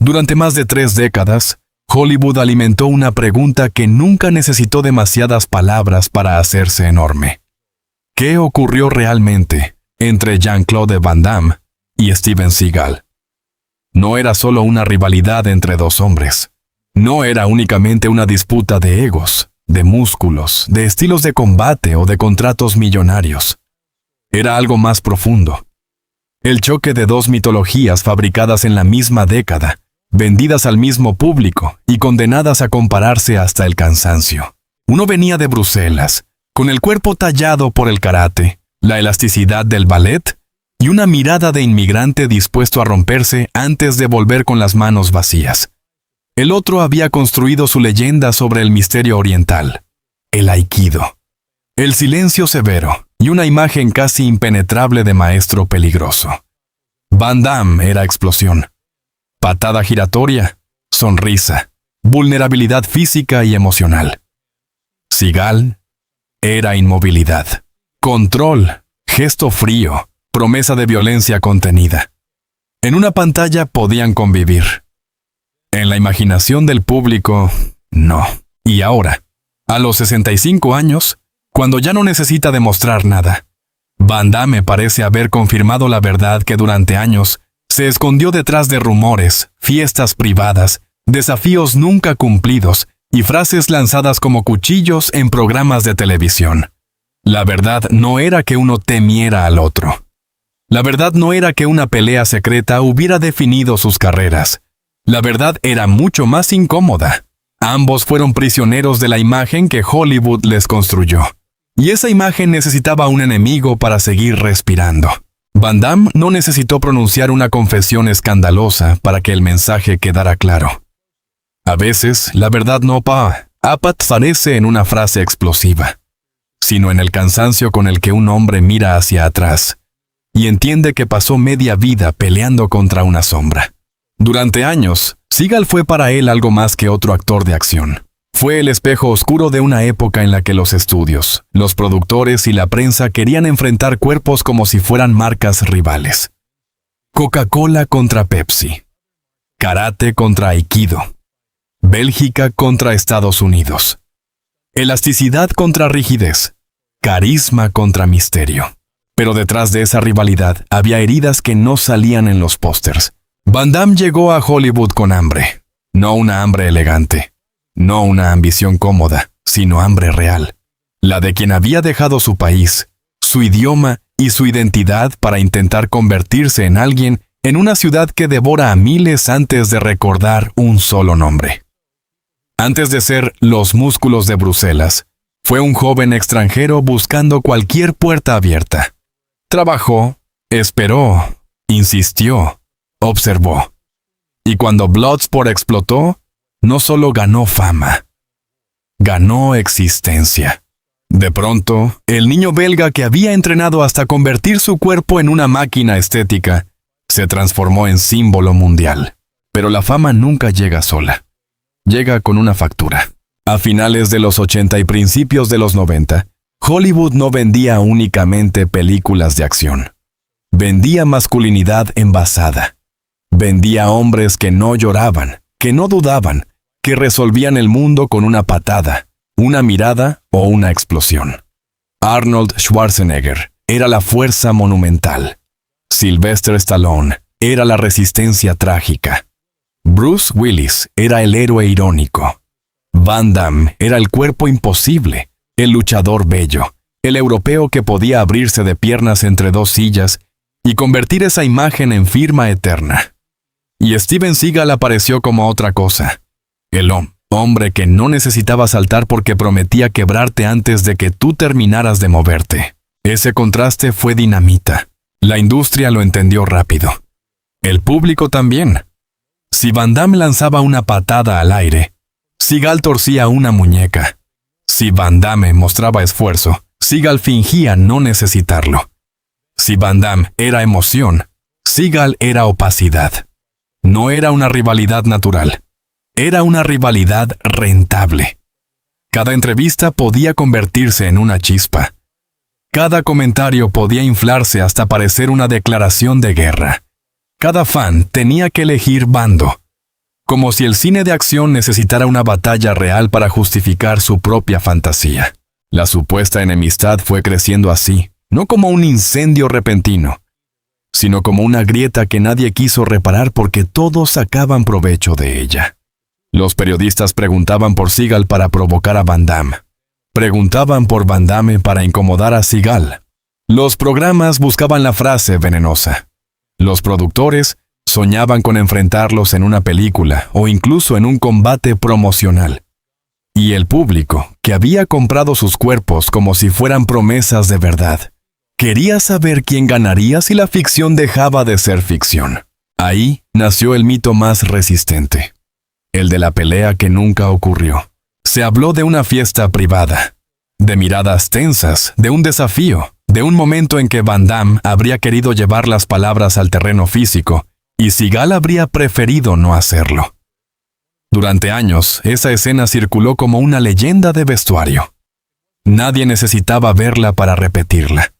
Durante más de 3 décadas, Hollywood alimentó una pregunta que nunca necesitó demasiadas palabras para hacerse enorme. ¿Qué ocurrió realmente entre Jean-Claude Van Damme y Steven Seagal? No era solo una rivalidad entre dos hombres. No era únicamente una disputa de egos, de músculos, de estilos de combate o de contratos millonarios. Era algo más profundo. El choque de dos mitologías fabricadas en la misma década, vendidas al mismo público y condenadas a compararse hasta el cansancio. Uno venía de Bruselas, con el cuerpo tallado por el karate, la elasticidad del ballet y una mirada de inmigrante dispuesto a romperse antes de volver con las manos vacías. El otro había construido su leyenda sobre el misterio oriental, el aikido, el silencio severo y una imagen casi impenetrable de maestro peligroso. Van Damme era explosión, patada giratoria, sonrisa, vulnerabilidad física y emocional. Seagal era inmovilidad, control, gesto frío, promesa de violencia contenida. En una pantalla podían convivir. En la imaginación del público, no. Y ahora, a los 65 años, cuando ya no necesita demostrar nada, Van Damme parece haber confirmado la verdad que durante años se escondió detrás de rumores, fiestas privadas, desafíos nunca cumplidos y frases lanzadas como cuchillos en programas de televisión. La verdad no era que uno temiera al otro. La verdad no era que una pelea secreta hubiera definido sus carreras. La verdad era mucho más incómoda. Ambos fueron prisioneros de la imagen que Hollywood les construyó. Y esa imagen necesitaba un enemigo para seguir respirando. Van Damme no necesitó pronunciar una confesión escandalosa para que el mensaje quedara claro. A veces, la verdad no aparece en una frase explosiva, sino en el cansancio con el que un hombre mira hacia atrás y entiende que pasó media vida peleando contra una sombra. Durante años, Seagal fue para él algo más que otro actor de acción. Fue el espejo oscuro de una época en la que los estudios, los productores y la prensa querían enfrentar cuerpos como si fueran marcas rivales. Coca-Cola contra Pepsi. Karate contra Aikido. Bélgica contra Estados Unidos. Elasticidad contra rigidez. Carisma contra misterio. Pero detrás de esa rivalidad había heridas que no salían en los pósters. Van Damme llegó a Hollywood con hambre. No una hambre elegante. No una ambición cómoda, sino hambre real. La de quien había dejado su país, su idioma y su identidad para intentar convertirse en alguien en una ciudad que devora a miles antes de recordar un solo nombre. Antes de ser los músculos de Bruselas, fue un joven extranjero buscando cualquier puerta abierta. Trabajó, esperó, insistió, observó. Y cuando Bloodsport explotó, no solo ganó fama, ganó existencia. De pronto, el niño belga que había entrenado hasta convertir su cuerpo en una máquina estética, se transformó en símbolo mundial. Pero la fama nunca llega sola. Llega con una factura. A finales de los 80 y principios de los 90, Hollywood no vendía únicamente películas de acción. Vendía masculinidad envasada. Vendía hombres que no lloraban, que no dudaban, que resolvían el mundo con una patada, una mirada o una explosión. Arnold Schwarzenegger era la fuerza monumental. Sylvester Stallone era la resistencia trágica. Bruce Willis era el héroe irónico. Van Damme era el cuerpo imposible, el luchador bello, el europeo que podía abrirse de piernas entre dos sillas y convertir esa imagen en firma eterna. Y Steven Seagal apareció como otra cosa. El hombre que no necesitaba saltar porque prometía quebrarte antes de que tú terminaras de moverte. Ese contraste fue dinamita. La industria lo entendió rápido. El público también. Si Van Damme lanzaba una patada al aire, Seagal torcía una muñeca. Si Van Damme mostraba esfuerzo, Seagal fingía no necesitarlo. Si Van Damme era emoción, Seagal era opacidad. No era una rivalidad natural. Era una rivalidad rentable. Cada entrevista podía convertirse en una chispa. Cada comentario podía inflarse hasta parecer una declaración de guerra. Cada fan tenía que elegir bando. como si el cine de acción necesitara una batalla real para justificar su propia fantasía. La supuesta enemistad fue creciendo así, no como un incendio repentino, sino como una grieta que nadie quiso reparar porque todos sacaban provecho de ella. Los periodistas preguntaban por Seagal para provocar a Van Damme. Preguntaban por Van Damme para incomodar a Seagal. Los programas buscaban la frase venenosa. Los productores soñaban con enfrentarlos en una película o incluso en un combate promocional. Y el público, que había comprado sus cuerpos como si fueran promesas de verdad, quería saber quién ganaría si la ficción dejaba de ser ficción. Ahí nació el mito más resistente, el de la pelea que nunca ocurrió. Se habló de una fiesta privada, de miradas tensas, de un desafío, de un momento en que Van Damme habría querido llevar las palabras al terreno físico y Seagal habría preferido no hacerlo. Durante años, esa escena circuló como una leyenda de vestuario. Nadie necesitaba verla para repetirla.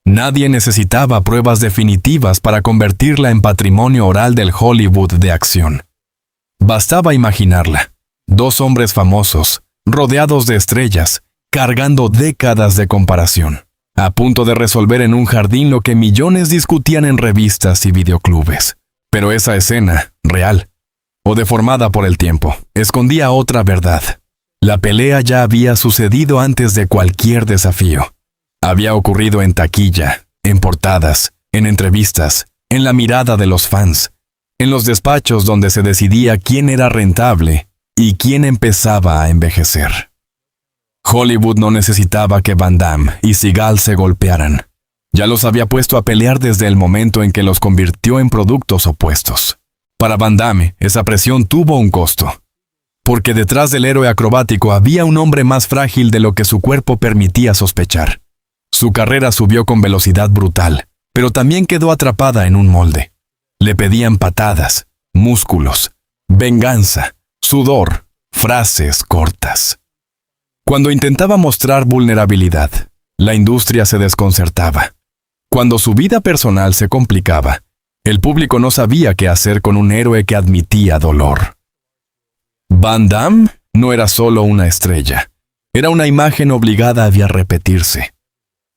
Nadie necesitaba pruebas definitivas para convertirla en patrimonio oral del Hollywood de acción. Bastaba imaginarla. Dos hombres famosos, rodeados de estrellas, cargando décadas de comparación, a punto de resolver en un jardín lo que millones discutían en revistas y videoclubes. Pero esa escena, real, o deformada por el tiempo, escondía otra verdad. La pelea ya había sucedido antes de cualquier desafío. Había ocurrido en taquilla, en portadas, en entrevistas, en la mirada de los fans, en los despachos donde se decidía quién era rentable y quién empezaba a envejecer. Hollywood no necesitaba que Van Damme y Seagal se golpearan. Ya los había puesto a pelear desde el momento en que los convirtió en productos opuestos. Para Van Damme, esa presión tuvo un costo, porque detrás del héroe acrobático había un hombre más frágil de lo que su cuerpo permitía sospechar. Su carrera subió con velocidad brutal, pero también quedó atrapada en un molde. Le pedían patadas, músculos, venganza, sudor, frases cortas. Cuando intentaba mostrar vulnerabilidad, la industria se desconcertaba. Cuando su vida personal se complicaba, el público no sabía qué hacer con un héroe que admitía dolor. Van Damme no era solo una estrella, era una imagen obligada a repetirse.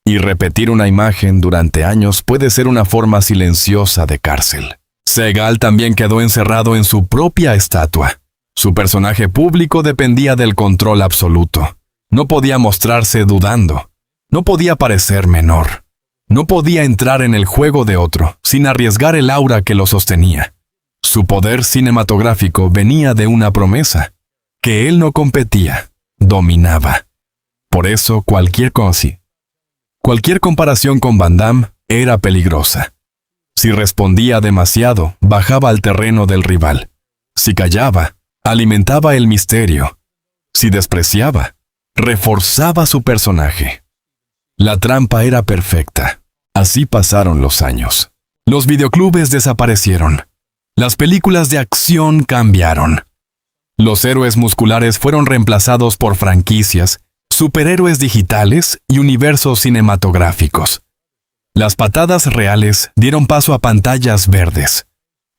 Y repetir una imagen durante años puede ser una forma silenciosa de cárcel. Seagal también quedó encerrado en su propia estatua. Su personaje público dependía del control absoluto. No podía mostrarse dudando. No podía parecer menor. No podía entrar en el juego de otro, sin arriesgar el aura que lo sostenía. Su poder cinematográfico venía de una promesa, que él no competía, dominaba. Por eso cualquier comparación con Van Damme era peligrosa. Si respondía demasiado, bajaba al terreno del rival. Si callaba, alimentaba el misterio. Si despreciaba, reforzaba su personaje. La trampa era perfecta. Así pasaron los años. Los videoclubes desaparecieron. Las películas de acción cambiaron. Los héroes musculares fueron reemplazados por franquicias, superhéroes digitales y universos cinematográficos. Las patadas reales dieron paso a pantallas verdes.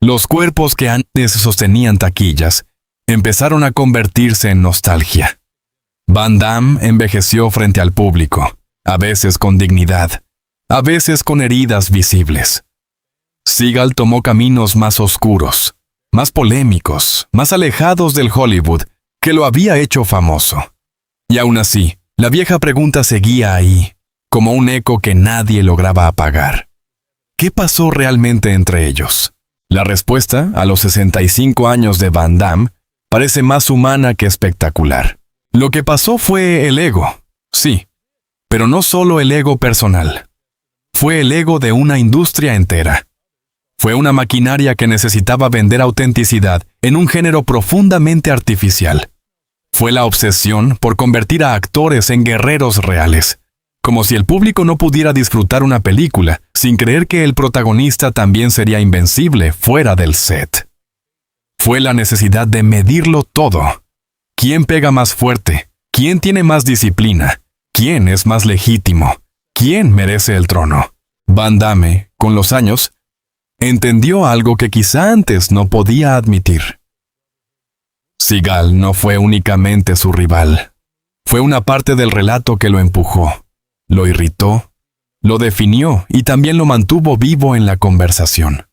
Los cuerpos que antes sostenían taquillas empezaron a convertirse en nostalgia. Van Damme envejeció frente al público, a veces con dignidad, a veces con heridas visibles. Seagal tomó caminos más oscuros, más polémicos, más alejados del Hollywood que lo había hecho famoso. Y aún así, la vieja pregunta seguía ahí, como un eco que nadie lograba apagar. ¿Qué pasó realmente entre ellos? La respuesta, a los 65 años de Van Damme, parece más humana que espectacular. Lo que pasó fue el ego, sí, pero no solo el ego personal. Fue el ego de una industria entera. Fue una maquinaria que necesitaba vender autenticidad en un género profundamente artificial. Fue la obsesión por convertir a actores en guerreros reales, como si el público no pudiera disfrutar una película sin creer que el protagonista también sería invencible fuera del set. Fue la necesidad de medirlo todo. ¿Quién pega más fuerte? ¿Quién tiene más disciplina? ¿Quién es más legítimo? ¿Quién merece el trono? Van Damme, con los años, entendió algo que quizá antes no podía admitir. Seagal no fue únicamente su rival. Fue una parte del relato que lo empujó, lo irritó, lo definió y también lo mantuvo vivo en la conversación.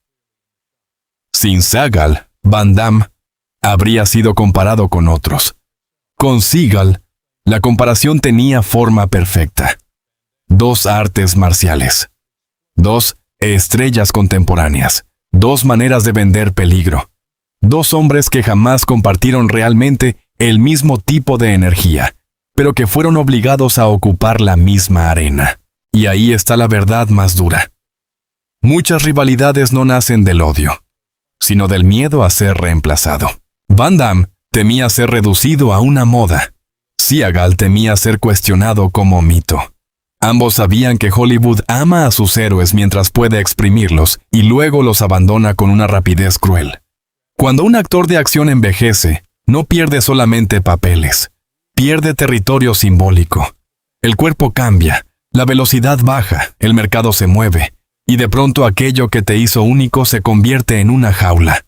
Sin Seagal, Van Damme habría sido comparado con otros. Con Seagal, la comparación tenía forma perfecta. Dos artes marciales. Dos estrellas contemporáneas. Dos maneras de vender peligro. Dos hombres que jamás compartieron realmente el mismo tipo de energía, pero que fueron obligados a ocupar la misma arena. Y ahí está la verdad más dura. Muchas rivalidades no nacen del odio, sino del miedo a ser reemplazado. Van Damme temía ser reducido a una moda. Seagal temía ser cuestionado como mito. Ambos sabían que Hollywood ama a sus héroes mientras puede exprimirlos y luego los abandona con una rapidez cruel. Cuando un actor de acción envejece, no pierde solamente papeles, pierde territorio simbólico. El cuerpo cambia, la velocidad baja, el mercado se mueve, y de pronto aquello que te hizo único se convierte en una jaula.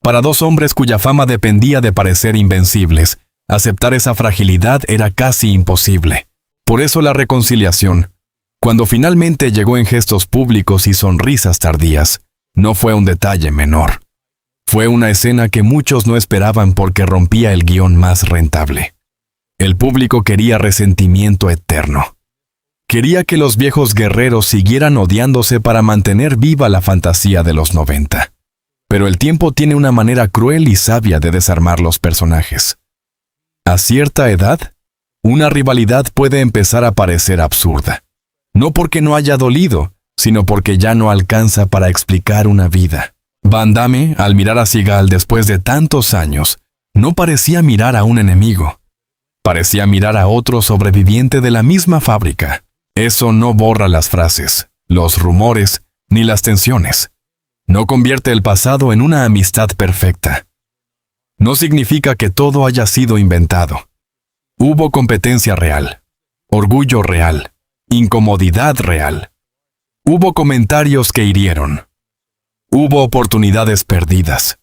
Para dos hombres cuya fama dependía de parecer invencibles, aceptar esa fragilidad era casi imposible. Por eso la reconciliación, cuando finalmente llegó en gestos públicos y sonrisas tardías, no fue un detalle menor. Fue una escena que muchos no esperaban porque rompía el guión más rentable. El público quería resentimiento eterno. Quería que los viejos guerreros siguieran odiándose para mantener viva la fantasía de los 90. Pero el tiempo tiene una manera cruel y sabia de desarmar los personajes. A cierta edad, una rivalidad puede empezar a parecer absurda. No porque no haya dolido, sino porque ya no alcanza para explicar una vida. Van Damme, al mirar a Seagal después de tantos años, no parecía mirar a un enemigo. Parecía mirar a otro sobreviviente de la misma fábrica. Eso no borra las frases, los rumores, ni las tensiones. No convierte el pasado en una amistad perfecta. No significa que todo haya sido inventado. Hubo competencia real, orgullo real, incomodidad real. Hubo comentarios que hirieron. Hubo oportunidades perdidas.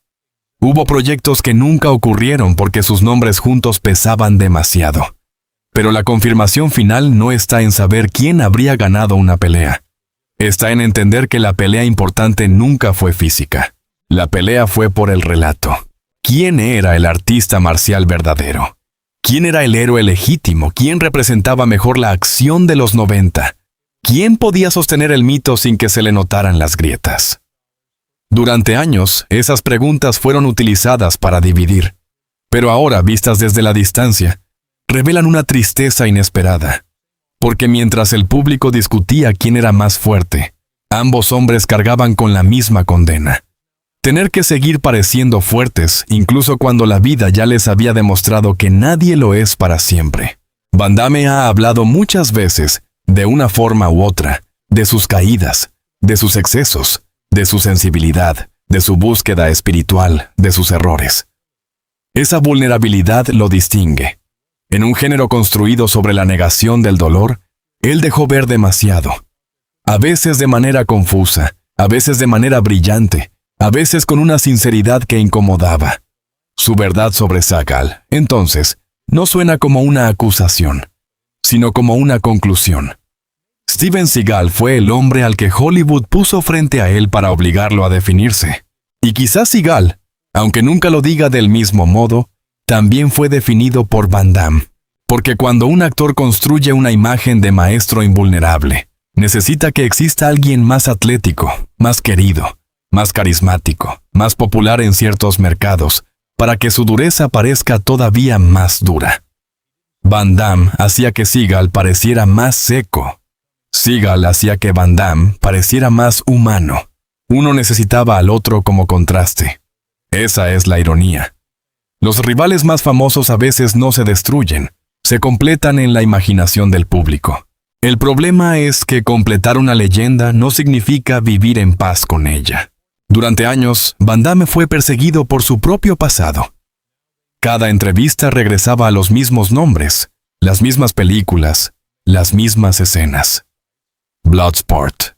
Hubo proyectos que nunca ocurrieron porque sus nombres juntos pesaban demasiado. Pero la confirmación final no está en saber quién habría ganado una pelea. Está en entender que la pelea importante nunca fue física. La pelea fue por el relato. ¿Quién era el artista marcial verdadero? ¿Quién era el héroe legítimo? ¿Quién representaba mejor la acción de los 90? ¿Quién podía sostener el mito sin que se le notaran las grietas? Durante años, esas preguntas fueron utilizadas para dividir. Pero ahora, vistas desde la distancia, revelan una tristeza inesperada. Porque mientras el público discutía quién era más fuerte, ambos hombres cargaban con la misma condena. Tener que seguir pareciendo fuertes, incluso cuando la vida ya les había demostrado que nadie lo es para siempre. Van Damme ha hablado muchas veces, de una forma u otra, de sus caídas, de sus excesos, de su sensibilidad, de su búsqueda espiritual, de sus errores. Esa vulnerabilidad lo distingue. En un género construido sobre la negación del dolor, él dejó ver demasiado. A veces de manera confusa, a veces de manera brillante, a veces con una sinceridad que incomodaba. Su verdad sobre Seagal, entonces, no suena como una acusación, sino como una conclusión. Steven Seagal fue el hombre al que Hollywood puso frente a él para obligarlo a definirse. Y quizás Seagal, aunque nunca lo diga del mismo modo, también fue definido por Van Damme. Porque cuando un actor construye una imagen de maestro invulnerable, necesita que exista alguien más atlético, más querido, más carismático, más popular en ciertos mercados, para que su dureza parezca todavía más dura. Van Damme hacía que Seagal pareciera más seco. Seagal hacía que Van Damme pareciera más humano. Uno necesitaba al otro como contraste. Esa es la ironía. Los rivales más famosos a veces no se destruyen, se completan en la imaginación del público. El problema es que completar una leyenda no significa vivir en paz con ella. Durante años, Van Damme fue perseguido por su propio pasado. Cada entrevista regresaba a los mismos nombres, las mismas películas, las mismas escenas. Bloodsport,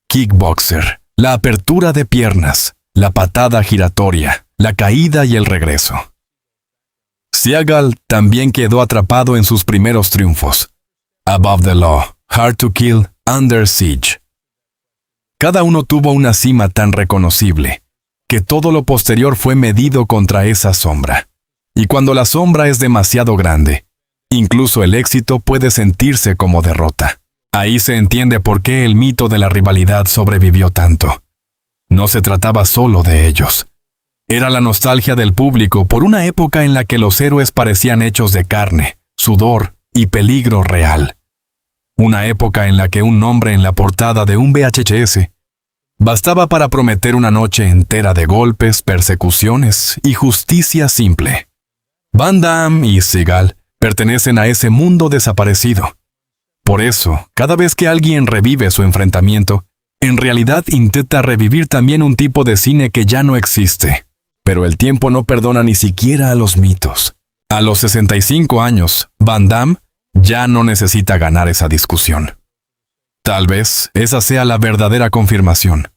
Kickboxer, la apertura de piernas, la patada giratoria, la caída y el regreso. Seagal también quedó atrapado en sus primeros triunfos. Above the Law, Hard to Kill, Under Siege. Cada uno tuvo una cima tan reconocible, que todo lo posterior fue medido contra esa sombra. Y cuando la sombra es demasiado grande, incluso el éxito puede sentirse como derrota. Ahí se entiende por qué el mito de la rivalidad sobrevivió tanto. No se trataba solo de ellos. Era la nostalgia del público por una época en la que los héroes parecían hechos de carne, sudor y peligro real. Una época en la que un nombre en la portada de un VHS bastaba para prometer una noche entera de golpes, persecuciones y justicia simple. Van Damme y Seagal pertenecen a ese mundo desaparecido. Por eso, cada vez que alguien revive su enfrentamiento, en realidad intenta revivir también un tipo de cine que ya no existe. Pero el tiempo no perdona ni siquiera a los mitos. A los 65 años, Van Damme ya no necesita ganar esa discusión. Tal vez esa sea la verdadera confirmación.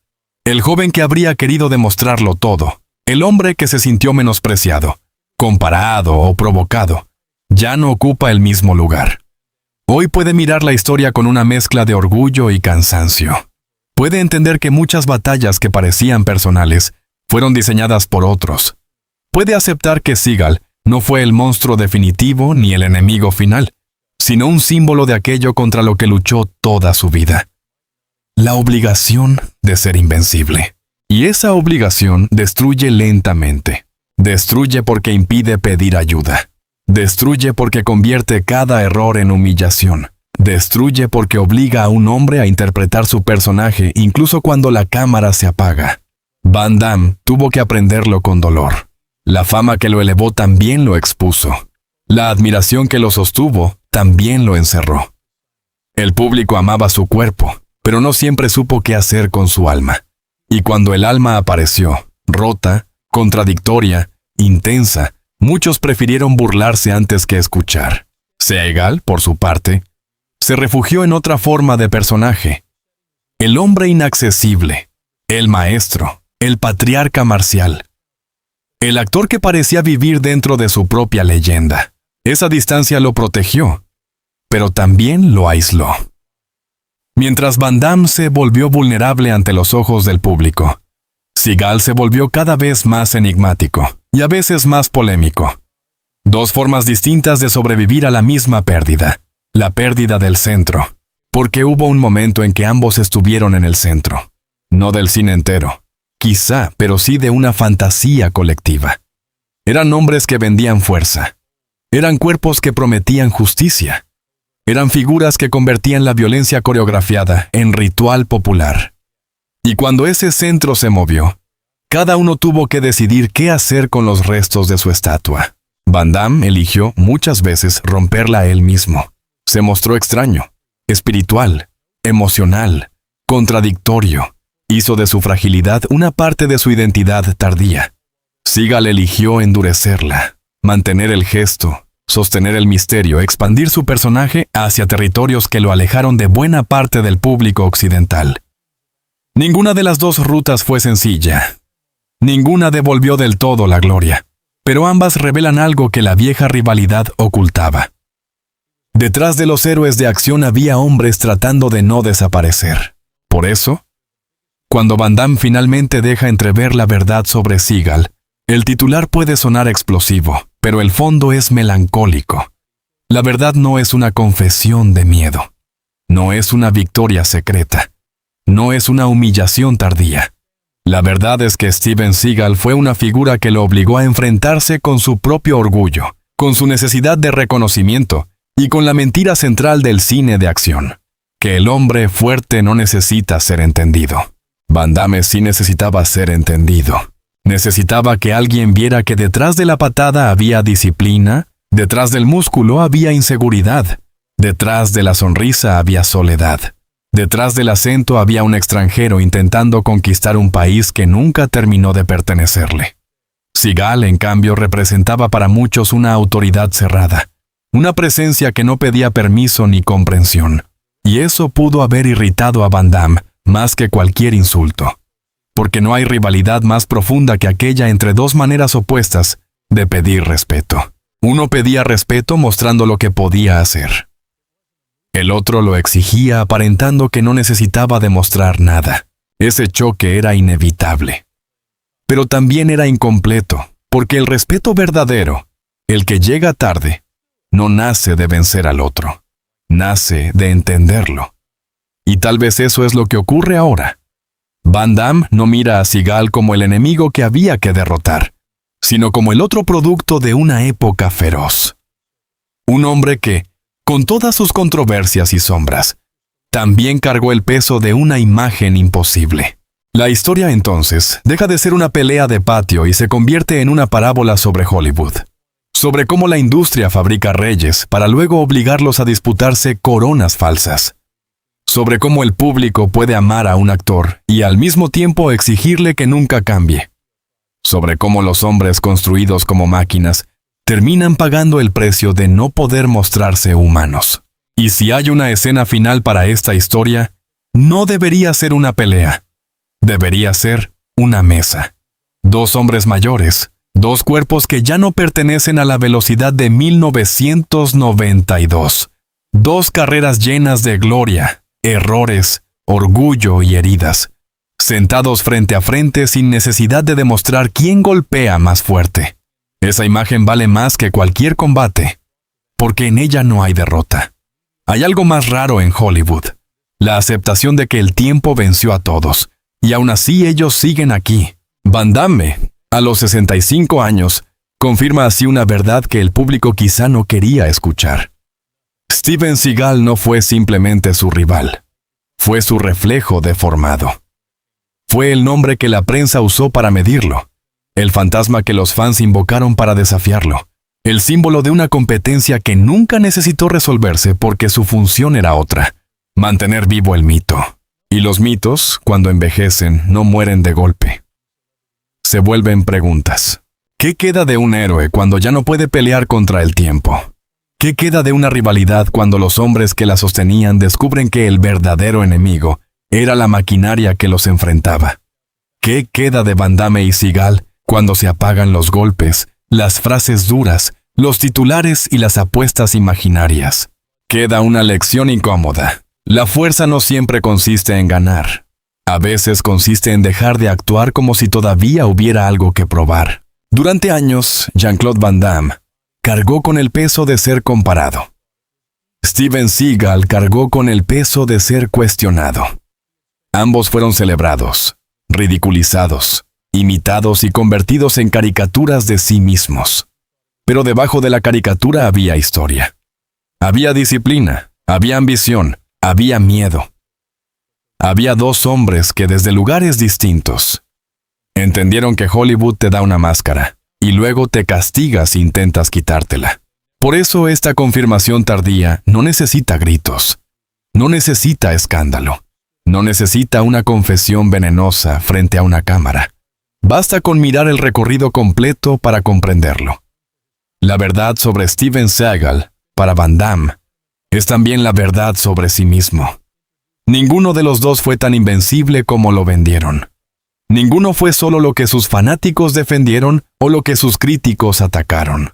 El joven que habría querido demostrarlo todo, el hombre que se sintió menospreciado, comparado o provocado, ya no ocupa el mismo lugar. Hoy puede mirar la historia con una mezcla de orgullo y cansancio. Puede entender que muchas batallas que parecían personales fueron diseñadas por otros. Puede aceptar que Seagal no fue el monstruo definitivo ni el enemigo final, sino un símbolo de aquello contra lo que luchó toda su vida. La obligación de ser invencible. Y esa obligación destruye lentamente. Destruye porque impide pedir ayuda. Destruye porque convierte cada error en humillación. Destruye porque obliga a un hombre a interpretar su personaje incluso cuando la cámara se apaga. Van Damme tuvo que aprenderlo con dolor. La fama que lo elevó también lo expuso. La admiración que lo sostuvo también lo encerró. El público amaba su cuerpo, pero no siempre supo qué hacer con su alma. Y cuando el alma apareció, rota, contradictoria, intensa, muchos prefirieron burlarse antes que escuchar. Seagal, por su parte, se refugió en otra forma de personaje. El hombre inaccesible, el maestro, el patriarca marcial. El actor que parecía vivir dentro de su propia leyenda. Esa distancia lo protegió, pero también lo aisló. Mientras Van Damme se volvió vulnerable ante los ojos del público, Seagal se volvió cada vez más enigmático y a veces más polémico. Dos formas distintas de sobrevivir a la misma pérdida. La pérdida del centro, porque hubo un momento en que ambos estuvieron en el centro. No del cine entero, quizá, pero sí de una fantasía colectiva. Eran hombres que vendían fuerza. Eran cuerpos que prometían justicia. Eran figuras que convertían la violencia coreografiada en ritual popular. Y cuando ese centro se movió, cada uno tuvo que decidir qué hacer con los restos de su estatua. Van Damme eligió muchas veces romperla él mismo. Se mostró extraño, espiritual, emocional, contradictorio. Hizo de su fragilidad una parte de su identidad tardía. Seagal eligió endurecerla, mantener el gesto, sostener el misterio, expandir su personaje hacia territorios que lo alejaron de buena parte del público occidental. Ninguna de las dos rutas fue sencilla. Ninguna devolvió del todo la gloria, pero ambas revelan algo que la vieja rivalidad ocultaba. Detrás de los héroes de acción había hombres tratando de no desaparecer. Por eso, cuando Van Damme finalmente deja entrever la verdad sobre Seagal, el titular puede sonar explosivo, pero el fondo es melancólico. La verdad no es una confesión de miedo. No es una victoria secreta. No es una humillación tardía. La verdad es que Steven Seagal fue una figura que lo obligó a enfrentarse con su propio orgullo, con su necesidad de reconocimiento y con la mentira central del cine de acción, que el hombre fuerte no necesita ser entendido. Van Damme sí necesitaba ser entendido. Necesitaba que alguien viera que detrás de la patada había disciplina, detrás del músculo había inseguridad, detrás de la sonrisa había soledad, detrás del acento había un extranjero intentando conquistar un país que nunca terminó de pertenecerle. Seagal, en cambio, representaba para muchos una autoridad cerrada, una presencia que no pedía permiso ni comprensión, y eso pudo haber irritado a Van Damme más que cualquier insulto, porque no hay rivalidad más profunda que aquella entre dos maneras opuestas de pedir respeto. Uno pedía respeto mostrando lo que podía hacer. El otro lo exigía aparentando que no necesitaba demostrar nada. Ese choque era inevitable. Pero también era incompleto, porque el respeto verdadero, el que llega tarde, no nace de vencer al otro, nace de entenderlo. Y tal vez eso es lo que ocurre ahora. Van Damme no mira a Seagal como el enemigo que había que derrotar, sino como el otro producto de una época feroz. Un hombre que, con todas sus controversias y sombras, también cargó el peso de una imagen imposible. La historia entonces deja de ser una pelea de patio y se convierte en una parábola sobre Hollywood, sobre cómo la industria fabrica reyes para luego obligarlos a disputarse coronas falsas, sobre cómo el público puede amar a un actor y al mismo tiempo exigirle que nunca cambie, sobre cómo los hombres construidos como máquinas terminan pagando el precio de no poder mostrarse humanos. Y si hay una escena final para esta historia, no debería ser una pelea. Debería ser una mesa. Dos hombres mayores, dos cuerpos que ya no pertenecen a la velocidad de 1992. Dos carreras llenas de gloria, errores, orgullo y heridas, sentados frente a frente sin necesidad de demostrar quién golpea más fuerte. Esa imagen vale más que cualquier combate, porque en ella no hay derrota. Hay algo más raro en Hollywood, la aceptación de que el tiempo venció a todos, y aún así ellos siguen aquí. Van Damme, a los 65 años, confirma así una verdad que el público quizá no quería escuchar. Steven Seagal no fue simplemente su rival, fue su reflejo deformado. Fue el nombre que la prensa usó para medirlo, el fantasma que los fans invocaron para desafiarlo, el símbolo de una competencia que nunca necesitó resolverse porque su función era otra: mantener vivo el mito. Y los mitos, cuando envejecen, no mueren de golpe. Se vuelven preguntas. ¿Qué queda de un héroe cuando ya no puede pelear contra el tiempo? ¿Qué queda de una rivalidad cuando los hombres que la sostenían descubren que el verdadero enemigo era la maquinaria que los enfrentaba? ¿Qué queda de Van Damme y Seagal cuando se apagan los golpes, las frases duras, los titulares y las apuestas imaginarias? Queda una lección incómoda. La fuerza no siempre consiste en ganar. A veces consiste en dejar de actuar como si todavía hubiera algo que probar. Durante años, Jean-Claude Van Damme cargó con el peso de ser comparado. Steven Seagal cargó con el peso de ser cuestionado. Ambos fueron celebrados, ridiculizados, imitados y convertidos en caricaturas de sí mismos. Pero debajo de la caricatura había historia. Había disciplina, había ambición, había miedo. Había dos hombres que desde lugares distintos entendieron que Hollywood te da una máscara y luego te castiga si intentas quitártela. Por eso esta confirmación tardía no necesita gritos, no necesita escándalo, no necesita una confesión venenosa frente a una cámara. Basta con mirar el recorrido completo para comprenderlo. La verdad sobre Steven Seagal, para Van Damme, es también la verdad sobre sí mismo. Ninguno de los dos fue tan invencible como lo vendieron. Ninguno fue solo lo que sus fanáticos defendieron o lo que sus críticos atacaron.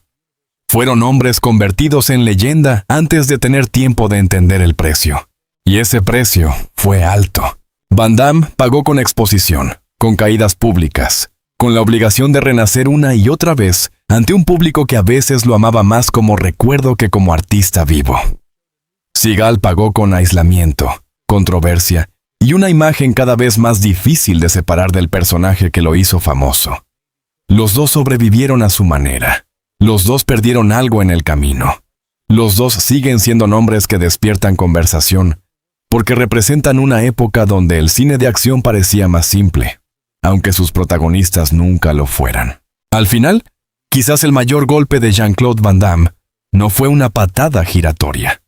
Fueron hombres convertidos en leyenda antes de tener tiempo de entender el precio. Y ese precio fue alto. Van Damme pagó con exposición, con caídas públicas, con la obligación de renacer una y otra vez ante un público que a veces lo amaba más como recuerdo que como artista vivo. Seagal pagó con aislamiento, controversia y una imagen cada vez más difícil de separar del personaje que lo hizo famoso. Los dos sobrevivieron a su manera. Los dos perdieron algo en el camino. Los dos siguen siendo nombres que despiertan conversación, porque representan una época donde el cine de acción parecía más simple, aunque sus protagonistas nunca lo fueran. Al final, quizás el mayor golpe de Jean-Claude Van Damme no fue una patada giratoria.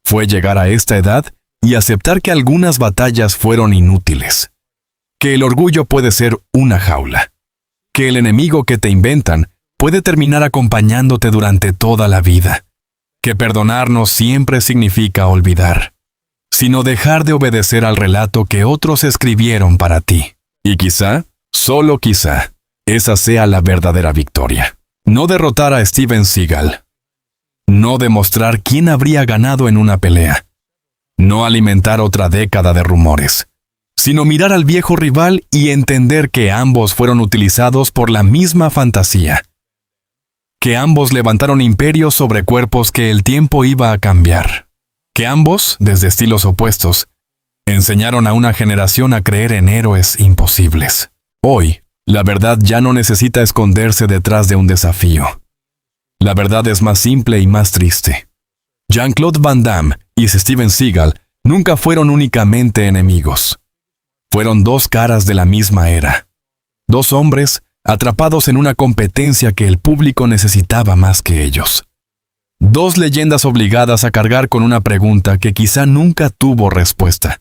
Fue llegar a esta edad y aceptar que algunas batallas fueron inútiles. Que el orgullo puede ser una jaula. Que el enemigo que te inventan puede terminar acompañándote durante toda la vida. Que perdonar no siempre significa olvidar, sino dejar de obedecer al relato que otros escribieron para ti. Y quizá, solo quizá, esa sea la verdadera victoria. No derrotar a Steven Seagal, no demostrar quién habría ganado en una pelea, no alimentar otra década de rumores, sino mirar al viejo rival y entender que ambos fueron utilizados por la misma fantasía, que ambos levantaron imperios sobre cuerpos que el tiempo iba a cambiar, que ambos, desde estilos opuestos, enseñaron a una generación a creer en héroes imposibles. Hoy, la verdad ya no necesita esconderse detrás de un desafío. La verdad es más simple y más triste. Jean-Claude Van Damme y Steven Seagal nunca fueron únicamente enemigos. Fueron dos caras de la misma era. Dos hombres atrapados en una competencia que el público necesitaba más que ellos. Dos leyendas obligadas a cargar con una pregunta que quizá nunca tuvo respuesta,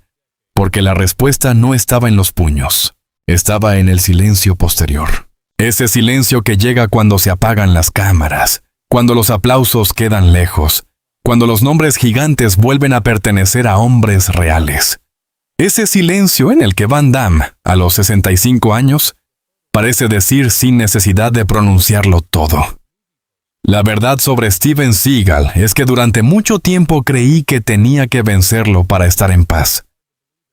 porque la respuesta no estaba en los puños, estaba en el silencio posterior. Ese silencio que llega cuando se apagan las cámaras, cuando los aplausos quedan lejos, cuando los nombres gigantes vuelven a pertenecer a hombres reales. Ese silencio en el que Van Damme, a los 65 años, parece decir sin necesidad de pronunciarlo todo. La verdad sobre Steven Seagal es que durante mucho tiempo creí que tenía que vencerlo para estar en paz.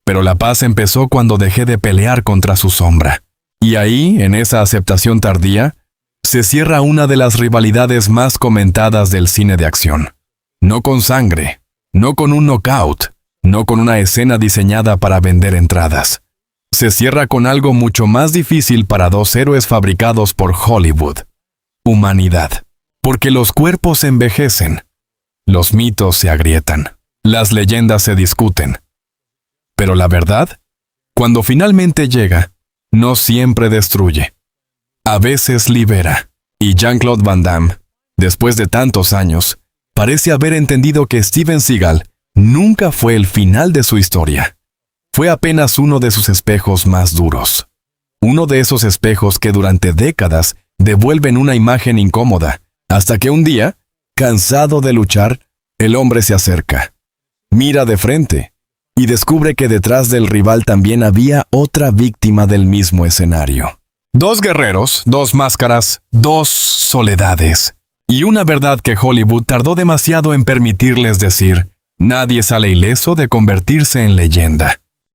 Pero la paz empezó cuando dejé de pelear contra su sombra. Y ahí, en esa aceptación tardía, se cierra una de las rivalidades más comentadas del cine de acción. No con sangre, no con un knockout, no con una escena diseñada para vender entradas. Se cierra con algo mucho más difícil para dos héroes fabricados por Hollywood: humanidad. Porque los cuerpos envejecen, los mitos se agrietan, las leyendas se discuten. Pero la verdad, cuando finalmente llega, no siempre destruye. A veces libera. Y Jean-Claude Van Damme, después de tantos años, parece haber entendido que Steven Seagal nunca fue el final de su historia. Fue apenas uno de sus espejos más duros. Uno de esos espejos que durante décadas devuelven una imagen incómoda, hasta que un día, cansado de luchar, el hombre se acerca, mira de frente y descubre que detrás del rival también había otra víctima del mismo escenario. Dos guerreros, dos máscaras, dos soledades. Y una verdad que Hollywood tardó demasiado en permitirles decir: nadie sale ileso de convertirse en leyenda.